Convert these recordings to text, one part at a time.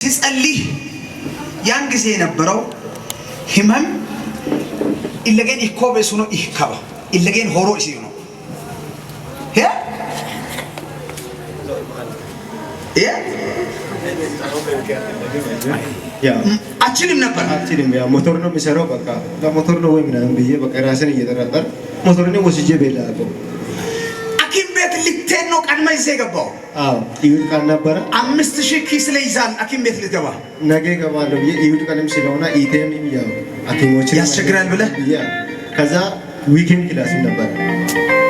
تسألي يانك زين برو همم إلا جين إكوب يسونو إكابا إلا جين هورو يسونو هي يا يا أشيلم نبر أشيلم يا موتورنا مسيرو بقى لا موتورنا وين من بيجي بقى راسنا يدرر موتورنا وسيجي بيلا أبو أكيد بيت اللي تنوك أنا ما يزيق أبو يود كان نبرة أمستشي كيس ليزان أكيد بيت اللي جوا نجى كمان نبي يود كان مسيرونا إيتهم يا أكيد موتشي يا شكرا بله يا كذا ويكند كلاس نبرة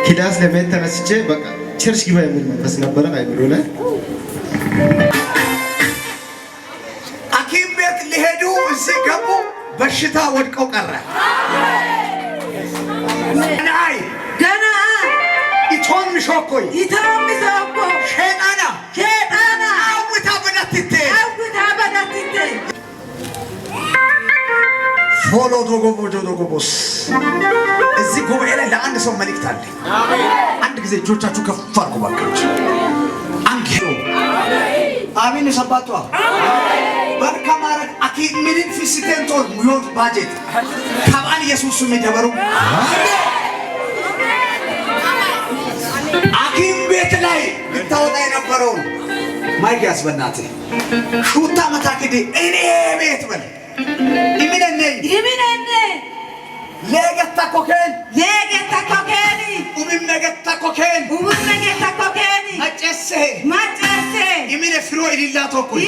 كلاس لمن تناسيجي بقى church كيف يعمل بس نبرة كاي برولا أكيد بيت اللي هدو زيقبو بشتا ودكو قرة ناي جنا يتهم مشوكوي يتهم مزاقو شيطانا أوتا بناتيتي فولو دوغو بوس እዚህ ጉባኤ ላይ ለአንድ ሰው መልእክት አለ። አንድ ጊዜ እጆቻችሁ ከፍ አድርጉ ባካችሁ። አንጌሎ አሜን ሰባቷ በርካማረግ አኪ ምንን ፊሲቴንቶ ሙዮት ባጀት ካባን ኢየሱስ የሚደበሩ አኪም ቤት ላይ ልታወጣ የነበረው ማይክ ያስበናት ሹታ መታከዲ እኔ ቤት በል ይሚነኔ Legetta koken umim negetta koken macesse imine firo ililla tokko